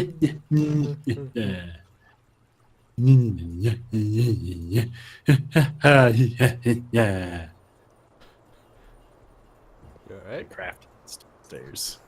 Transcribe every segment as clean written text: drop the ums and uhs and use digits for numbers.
Alright. Craft stairs.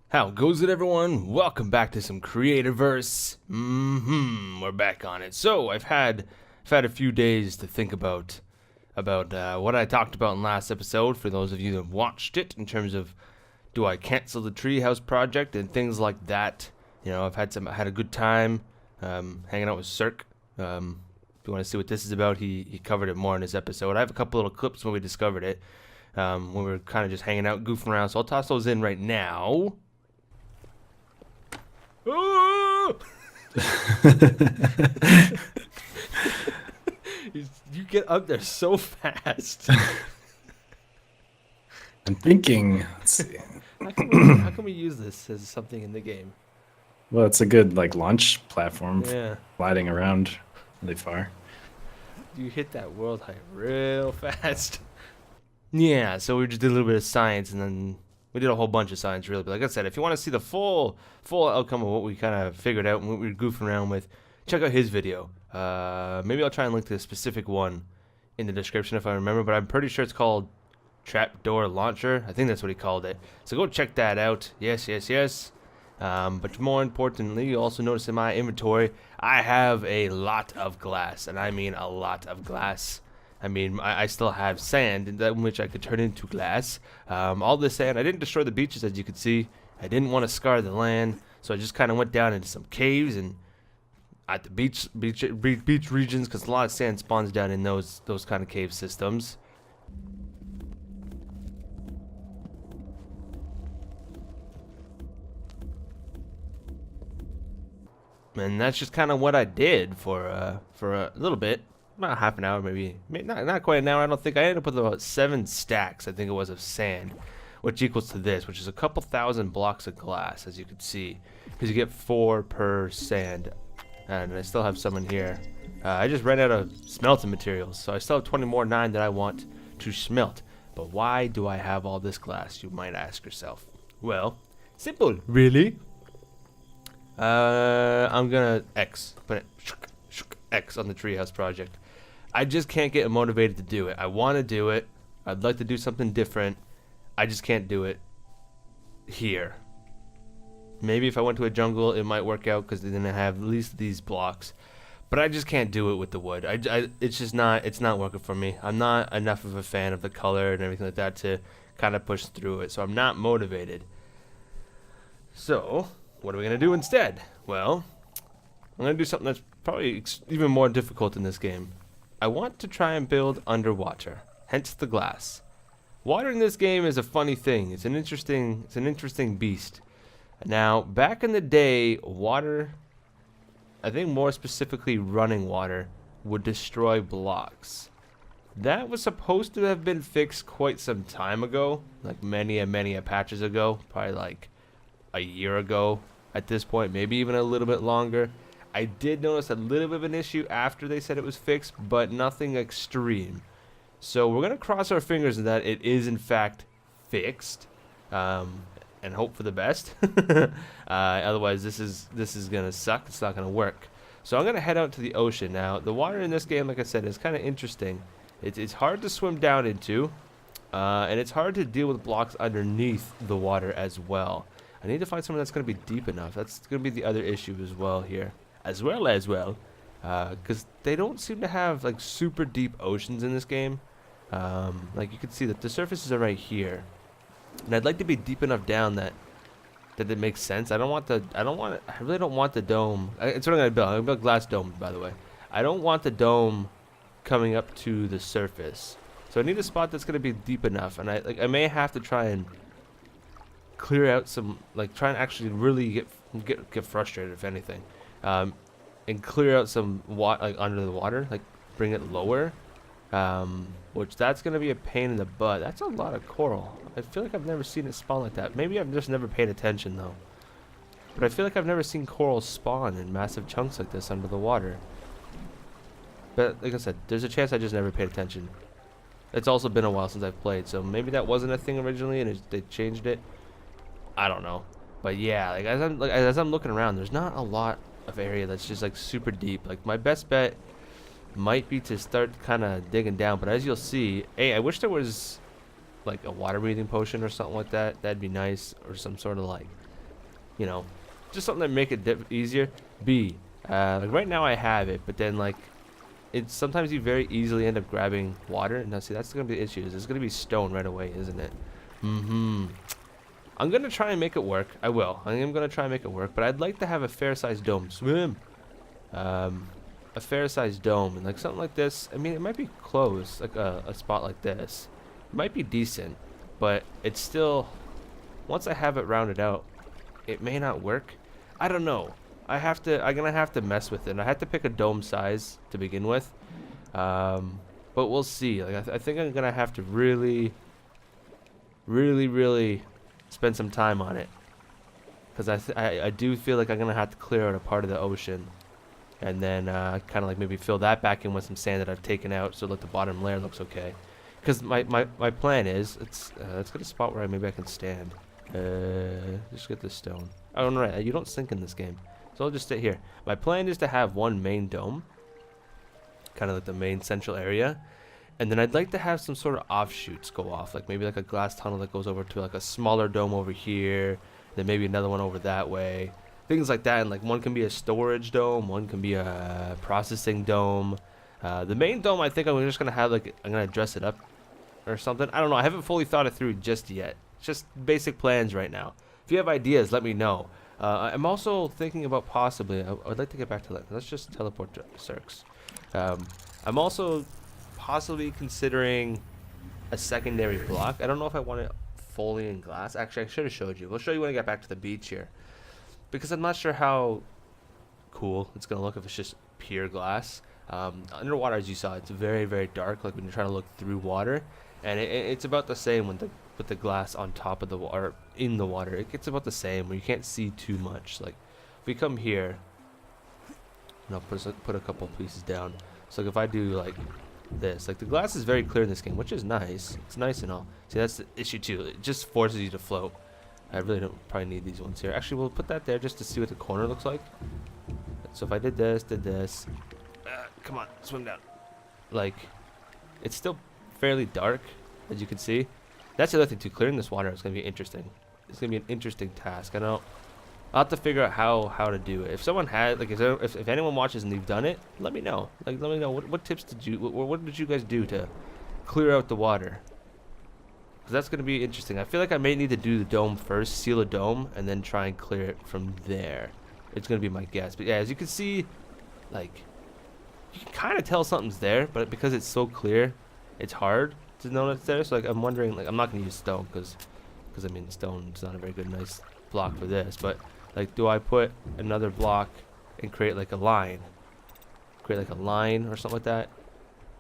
How goes it, everyone? Welcome back to some Creativerse. We're back on it. So I've had a few days to think about what I talked about in last episode. For those of you that have watched it, in terms of do I cancel the Treehouse project and things like that. You know, I had a good time hanging out with Cirque. If you want to see what this is about, he covered it more in his episode. I have a couple little clips when we discovered it. When we were kind of just hanging out, goofing around. So I'll toss those in right now. Oh! You get up there so fast. I'm thinking. Let's see. How can we use this as something in the game? Well, it's a good launch platform. Yeah. Gliding around really far. You hit that world height real fast. Yeah, so we just did a little bit of science, and then we did a whole bunch of science, really. But like I said, if you want to see the full outcome of what we kind of figured out and what we were goofing around with, check out his video. Maybe I'll try and link to a specific one in the description if I remember, but I'm pretty sure it's called Trapdoor Launcher. I think that's what he called it. So go check that out. Yes. But more importantly, you also notice in my inventory, I have a lot of glass, and I mean a lot of glass. I mean, I still have sand in which I could turn into glass. All this sand, I didn't destroy the beaches, as you can see. I didn't want to scar the land, so I just kind of went down into some caves and at the beach regions, because a lot of sand spawns down in those kind of cave systems. And that's just kind of what I did for a little bit. About half an hour, maybe not quite an hour. I don't think. I ended up with about 7 stacks, I think it was, of sand, which equals to this, which is a couple thousand blocks of glass, as you can see, because you get 4 per sand. And I still have some in here. I just ran out of smelting materials, so I still have 20 more 9 that I want to smelt. But why do I have all this glass, you might ask yourself? Well, simple, really. I'm gonna put it X on the Treehouse project. I just can't get motivated to do it. I want to do it. I'd like to do something different. I just can't do it here. Maybe if I went to a jungle, it might work out, because then I have at least these blocks. But I just can't do it with the wood. It's just not. It's not working for me. I'm not enough of a fan of the color and everything like that to kind of push through it. So I'm not motivated. So what are we gonna do instead? Well, I'm gonna do something that's probably even more difficult in this game. I want to try and build underwater, hence the glass. Water in this game is a funny thing. It's an interesting beast. Now, back in the day, water, I think more specifically running water, would destroy blocks. That was supposed to have been fixed quite some time ago, like many patches ago, probably like a year ago at this point, maybe even a little bit longer. I did notice a little bit of an issue after they said it was fixed, but nothing extreme. So we're gonna cross our fingers that it is in fact fixed, and hope for the best. Otherwise, this is gonna suck. It's not gonna work. So I'm gonna head out to the ocean now. The water in this game, like I said, is kind of interesting. It's hard to swim down into, and it's hard to deal with blocks underneath the water as well. I need to find somewhere that's gonna be deep enough. That's gonna be the other issue as well here. Because they don't seem to have like super deep oceans in this game. Like you can see that the surfaces are right here, and I'd like to be deep enough down that it makes sense. I really don't want the dome. It's what I'm gonna build. I'm gonna build a glass dome, by the way. I don't want the dome coming up to the surface, so I need a spot that's gonna be deep enough. And I may have to try and clear out some, try and actually really get frustrated, if anything. And clear out some under the water, bring it lower, which that's gonna be a pain in the butt. That's a lot of coral. I feel like I've never seen it spawn like that. Maybe I've just never paid attention though. But I feel like I've never seen coral spawn in massive chunks like this under the water. But like I said, there's a chance I just never paid attention. It's also been a while since I've played, so maybe that wasn't a thing originally and they changed it. I don't know. But yeah, like as I'm looking around, there's not a lot of area that's just like super deep. Like my best bet might be to start kind of digging down. But as you'll see, A, I wish there was like a water breathing potion or something like that. That'd be nice, or some sort of like, you know, just something that make it easier. B, like right now I have it, but then like it's sometimes you very easily end up grabbing water. Now see, that's gonna be the issue. It's gonna be stone right away, isn't it? I'm gonna try and make it work. I will. I am gonna try and make it work, but I'd like to have a fair-sized dome. Swim. A fair-sized dome, and like something like this. I mean, it might be close, like a spot like this. It might be decent, but it's still. Once I have it rounded out, it may not work. I don't know. I'm gonna have to mess with it. I have to pick a dome size to begin with, but we'll see. Like I think I'm gonna have to really spend some time on it, because I do feel like I'm gonna have to clear out a part of the ocean, and then kind of like maybe fill that back in with some sand that I've taken out, so that the bottom layer looks okay. Because my plan is, let's get a spot where maybe I can stand. Just get this stone. Oh no, right, you don't sink in this game, so I'll just sit here. My plan is to have one main dome, kind of like the main central area. And then I'd like to have some sort of offshoots go off, like maybe like a glass tunnel that goes over to like a smaller dome over here, then maybe another one over that way, things like that. And like one can be a storage dome, one can be a processing dome. The main dome, I think I'm just gonna have like, I'm gonna dress it up or something. I don't know. I haven't fully thought it through just yet. It's just basic plans right now. If you have ideas, let me know. I'm also thinking about possibly. I'd like to get back to that. Let's just teleport to Cirques. I'm also possibly considering a secondary block. I don't know if I want it fully in glass. Actually, I should have showed you. We'll show you when I get back to the beach here, because I'm not sure how cool it's gonna look if it's just pure glass. Underwater, as you saw, it's very dark, like when you're trying to look through water, and it's about the same with the glass on top of the water, in the water. It gets about the same where you can't see too much. Like if we come here, and I'll put a couple pieces down. So like if I do like this, like the glass is very clear in this game, which is nice. It's nice and all. See, that's the issue too. It just forces you to float. I really don't probably need these ones here. Actually, we'll put that there just to see what the corner looks like. So if I did this, come on, swim down. Like, it's still fairly dark, as you can see. That's the other thing too. Clearing this water is gonna be interesting. It's gonna be an interesting task. I'll have to figure out how to do it. If someone had, like, if anyone watches and they've done it, let me know. Like, let me know what tips did you, what did you guys do to clear out the water? Because that's gonna be interesting. I feel like I may need to do the dome first, seal a dome, and then try and clear it from there. It's gonna be my guess. But yeah, as you can see, like, you can kind of tell something's there, but because it's so clear, it's hard to know it's there. So like, I'm wondering, like, I'm not gonna use stone because I mean, stone's not a very good, nice block for this. But like, do I put another block and create like a line? Create like a line or something like that,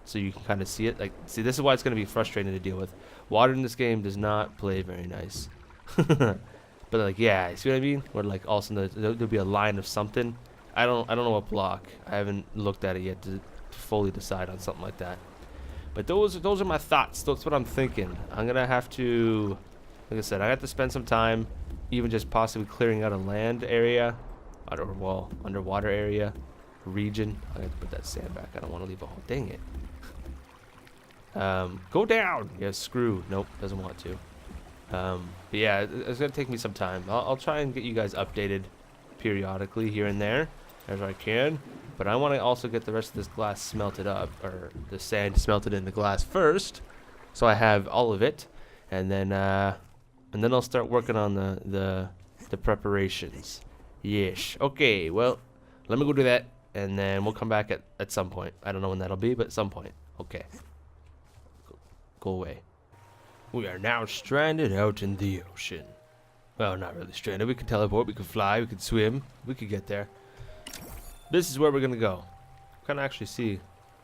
so you can kind of see it. Like, see, this is why it's gonna be frustrating to deal with. Water in this game does not play very nice. But like, yeah, see what I mean? Where like all of a sudden there'll be a line of something. I don't know what block. I haven't looked at it yet to fully decide on something like that. But those are my thoughts. That's what I'm thinking. I'm gonna have to, like I said, I have to spend some time, even just possibly clearing out a land area, underwater area, region. I have to put that sand back. I don't want to leave a hole. Dang it. Go down. Yeah, screw. Nope, doesn't want to. But yeah, it's gonna take me some time. I'll try and get you guys updated periodically here and there as I can. But I want to also get the rest of this glass smelted up, or the sand smelted in the glass first, so I have all of it, and then I'll start working on the preparations. Yes. Okay. Well, let me go do that, and then we'll come back at some point. I don't know when that'll be, but at some point. Okay. Go away. We are now stranded out in the ocean. Well, not really stranded. We can teleport, we can fly, we can swim, we could get there. This is where we're gonna go. Kind of actually see.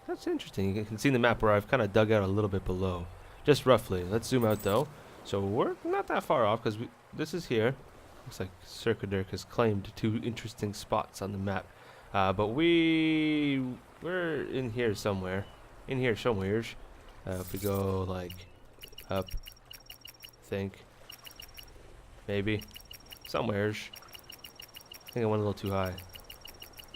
That's interesting. You can see the map where I've kind of dug out a little bit below, just roughly. Let's zoom out though. So we're not that far off because this is here. Looks like Circudirk has claimed 2 interesting spots on the map. But we're in here somewhere. In here somewhere. If we go like up, think, maybe. Somewheres. I think I went a little too high.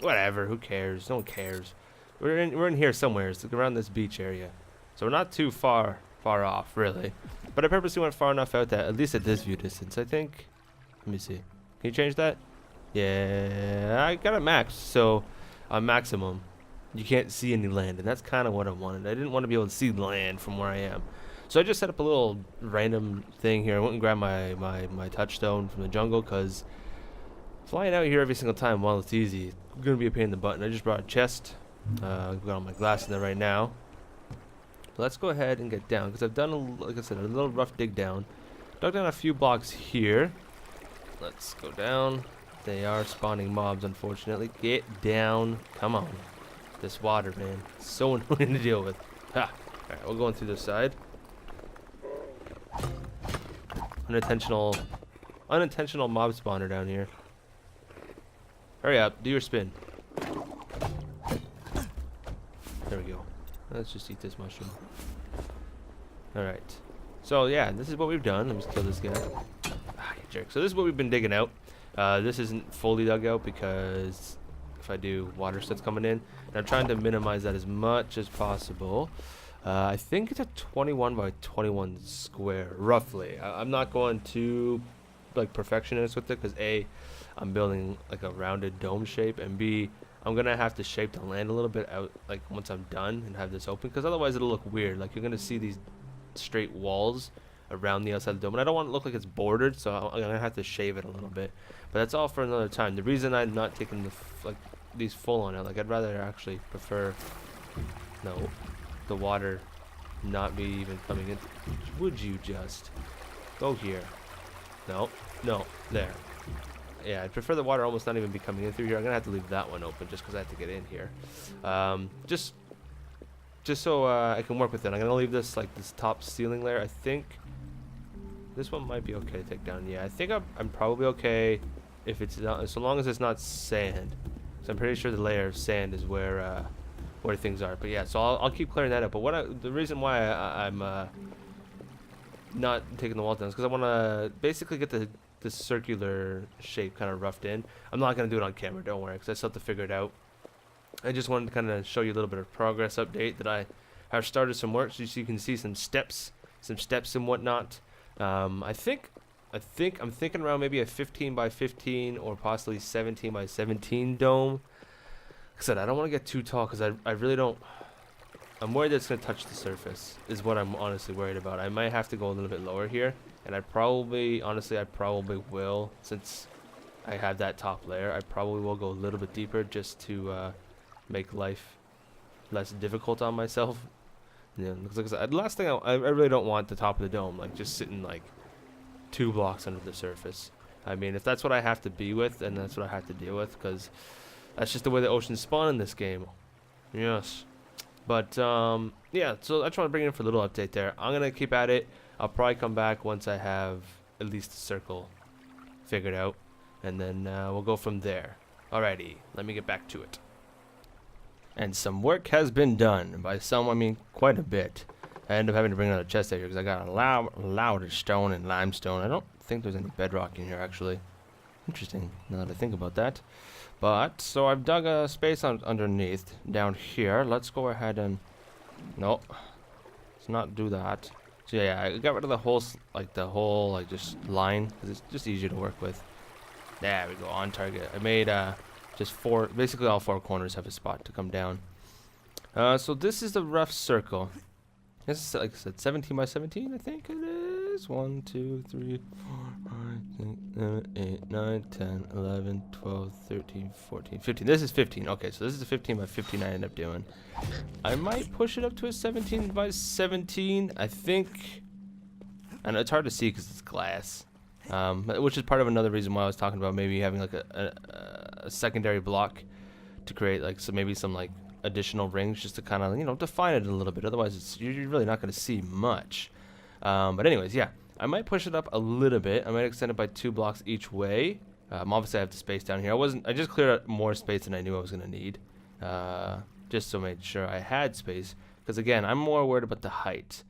Whatever, who cares? No one cares. We're in here somewhere. It's around this beach area. So we're not too far off, really. But I purposely went far enough out that, at least at this view distance, I think. Let me see. Can you change that? Yeah, I got it maxed. So on maximum, you can't see any land. And that's kind of what I wanted. I didn't want to be able to see land from where I am. So I just set up a little random thing here. I went and grabbed my touchstone from the jungle because flying out here every single time, while it's easy, it's going to be a pain in the butt. And I just brought a chest. I've got all my glass in there right now. But let's go ahead and get down because I've done, like I said, a little rough dig down. Dug down a few blocks here. Let's go down. They are spawning mobs, unfortunately. Get down. Come on. This water, man. It's so annoying to deal with. Ha! Alright, we're going through this side. Unintentional mob spawner down here. Hurry up, do your spin. There we go. Let's just eat this mushroom. Alright. So yeah, this is what we've done. Let me just kill this guy. Ah, you jerk. So this is what we've been digging out. This isn't fully dug out because if I do, water starts coming in. And I'm trying to minimize that as much as possible. I think it's a 21 by 21 square, roughly. I'm not going too like perfectionist with it because A, I'm building like a rounded dome shape, and B, I'm gonna have to shape the land a little bit out like once I'm done and have this open, because otherwise it'll look weird. Like you're gonna see these straight walls around the outside of the dome, and I don't want it to look like it's bordered, so I'm gonna have to shave it a little bit. But that's all for another time. The reason I'm not taking these full on it, like I'd rather actually prefer the water not be even coming in. Would you just go here? No, there. Yeah, I'd prefer the water almost not even be coming in through here. I'm gonna have to leave that one open just because I have to get in here. Just so I can work with it. I'm gonna leave this like this top ceiling layer. I think this one might be okay to take down. Yeah, I think I'm probably okay if it's not, so long as it's not sand. So I'm pretty sure the layer of sand is where things are. But yeah, so I'll keep clearing that up. But the reason why I'm not taking the wall down is because I want to basically get the circular shape kind of roughed in. I'm not going to do it on camera, don't worry, because I still have to figure it out. I just wanted to kind of show you a little bit of progress update that I have started some work, so you can see some steps and whatnot. I'm thinking around maybe a 15 by 15 or possibly 17 by 17 dome. Like I said, I don't want to get too tall because I really don't. I'm worried that it's going to touch the surface is what I'm honestly worried about. I might have to go a little bit lower here, and I probably will, since I have that top layer. I probably will go a little bit deeper just to make life less difficult on myself. Yeah, because like I said, the last thing I really don't want the top of the dome like just sitting like 2 blocks under the surface. I mean, if that's what I have to be with, then that's what I have to deal with, because that's just the way the oceans spawn in this game. Yes. But yeah, so I just want to bring it in for a little update there. I'm gonna keep at it. I'll probably come back once I have at least a circle figured out, and then we'll go from there. Alrighty, let me get back to it. And some work has been done. By some, I mean quite a bit. I ended up having to bring another chest out here because I got a lot of stone and limestone. I don't think there's any bedrock in here, actually. Interesting, now that I think about that. But, so I've dug a space underneath, down here. Let's go ahead and... Nope. Let's not do that. So yeah, I got rid of the whole, just line, because it's just easier to work with. There we go, on target. I made, just 4, basically all 4 corners have a spot to come down. So this is the rough circle. This is, like I said, 17 by 17, I think it is. 1, 2, 3, 4, 5, 6, 7, 8, 9, 10, 11, 12, 13, 14, 15. This is 15. Okay, so this is a 15 by 15 I end up doing. I might push it up to a 17 by 17, I think. And it's hard to see because it's glass. Which is part of another reason why I was talking about maybe having like a secondary block to create like some like additional rings just to kind of define it a little bit. Otherwise you're really not going to see much. But anyways, yeah, I might push it up a little bit. I might extend it by 2 blocks each way. Obviously I have the space down here. I just cleared out more space than I knew I was going to need, just to make sure I had space, because again, I'm more worried about the height.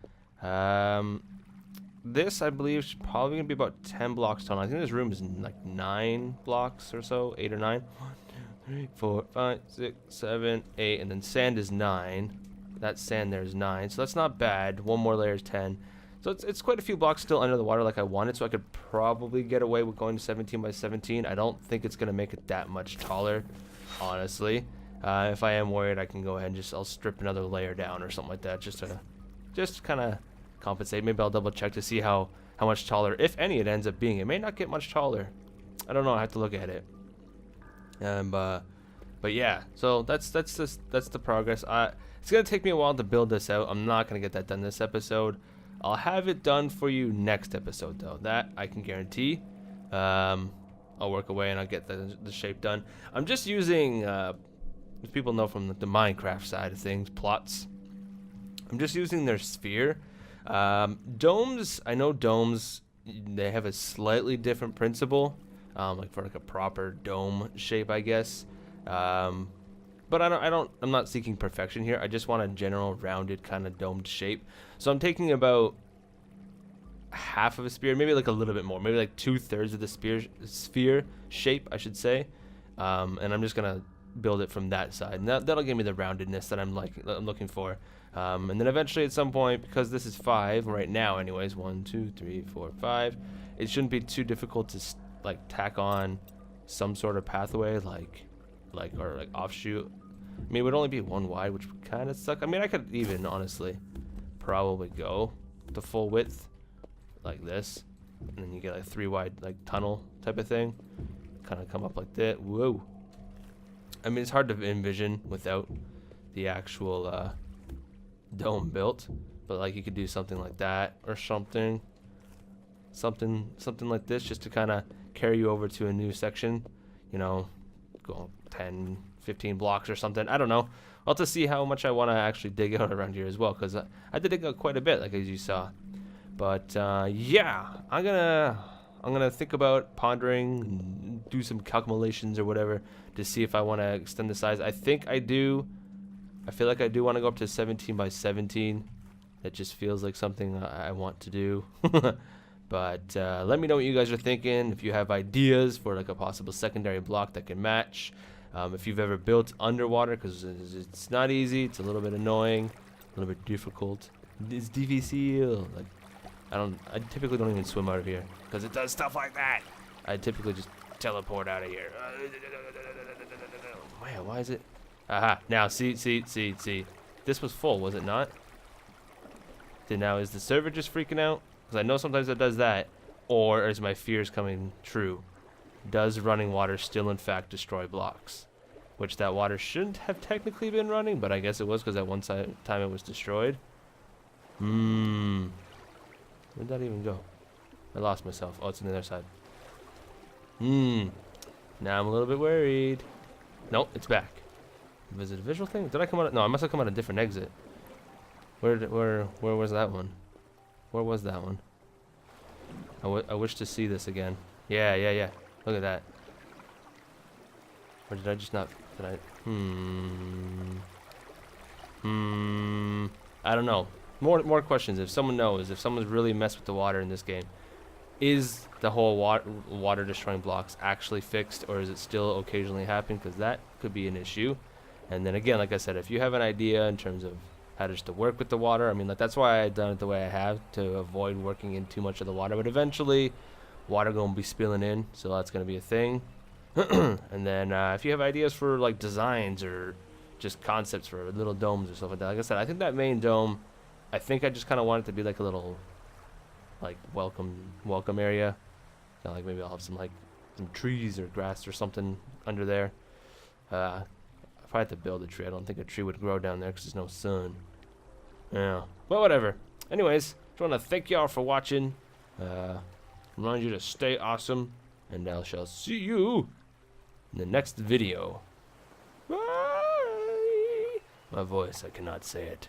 this, I believe, is probably gonna be about 10 blocks tall. I think this room is like 9 blocks or so, 8 or 9. 1, 2, 3, 4, 5, 6, 7, 8, and then sand is 9. That sand there is 9, so that's not bad. One more layer is 10. So it's quite a few blocks still under the water like I wanted, so I could probably get away with going to 17 by 17. I don't think it's gonna make it that much taller, honestly. If I am worried, I can go ahead and I'll strip another layer down or something like that, just to kind of compensate. Maybe I'll double check to see how much taller, if any, it ends up being. It may not get much taller. I don't know. I have to look at it. But yeah, so that's the progress. It's gonna take me a while to build this out. I'm not gonna get that done this episode. I'll have it done for you next episode, though. That I can guarantee. I'll work away and I'll get the shape done. I'm just using, as people know from the Minecraft side of things, plots. I'm just using their sphere. Domes, I know domes, they have a slightly different principle, like for like a proper dome shape, I guess. But I'm not seeking perfection here. I just want a general rounded kind of domed shape. So I'm taking about half of a sphere, maybe like a little bit more, maybe like 2/3 of the sphere shape, I should say. And I'm just gonna build it from that side, and that'll give me the roundedness that I'm looking for. And then eventually at some point, because this is 5 right now anyways, 1 2 3 4 5, it shouldn't be too difficult to like tack on some sort of pathway, like offshoot. I mean, it would only be 1 wide, which would kind of suck. I mean, I could even honestly probably go the full width like this, and then you get like 3 wide like tunnel type of thing, kind of come up like that. Whoa. I mean, it's hard to envision without the actual dome built, but like you could do something like that or something like this, just to kind of carry you over to a new section, you know, go 10 15 blocks or something. I don't know. I'll have to see how much I want to actually dig out around here as well, because I had to dig out quite a bit, like as you saw. But yeah, I'm gonna think about pondering, do some calculations or whatever to see if I want to extend the size. I think I do. I feel like I do want to go up to 17 by 17. That just feels like something I want to do. But let me know what you guys are thinking. If you have ideas for like a possible secondary block that can match. If you've ever built underwater, because it's not easy. It's a little bit annoying, a little bit difficult. It's difficile. Like I typically don't even swim out of here because it does stuff like that. I typically just teleport out of here. Man, why is it? Aha! Now see. This was full, was it not? Then now is the server just freaking out? Because I know sometimes it does that, or is my fears coming true? Does running water still in fact destroy blocks? Which that water shouldn't have technically been running, but I guess it was because at one time it was destroyed. Where'd that even go? I lost myself. Oh, it's on the other side. Now I'm a little bit worried. Nope, it's back. Was it a visual thing? Did I come out? No, I must have come out a different exit. Where was that one? Where was that one? I wish to see this again. Yeah. Look at that. Or did I just not? Did I? I don't know. More questions. If someone knows, if someone's really messed with the water in this game, is the whole water destroying blocks actually fixed, or is it still occasionally happening? Because that could be an issue. And then again, like I said, if you have an idea in terms of how to work with the water, I mean, like that's why I've done it the way I have, to avoid working in too much of the water. But eventually, water gonna be spilling in, so that's gonna be a thing. And then if you have ideas for like designs or just concepts for little domes or stuff like that, like I said, I think that main dome, I think I just kind of want it to be like a little like welcome area. Kinda like maybe I'll have some trees or grass or something under there. If I had to build a tree, I don't think a tree would grow down there because there's no sun. Yeah, but whatever. Anyways, just want to thank y'all for watching. Remind you to stay awesome, and I shall see you in the next video. Bye. My voice, I cannot say it.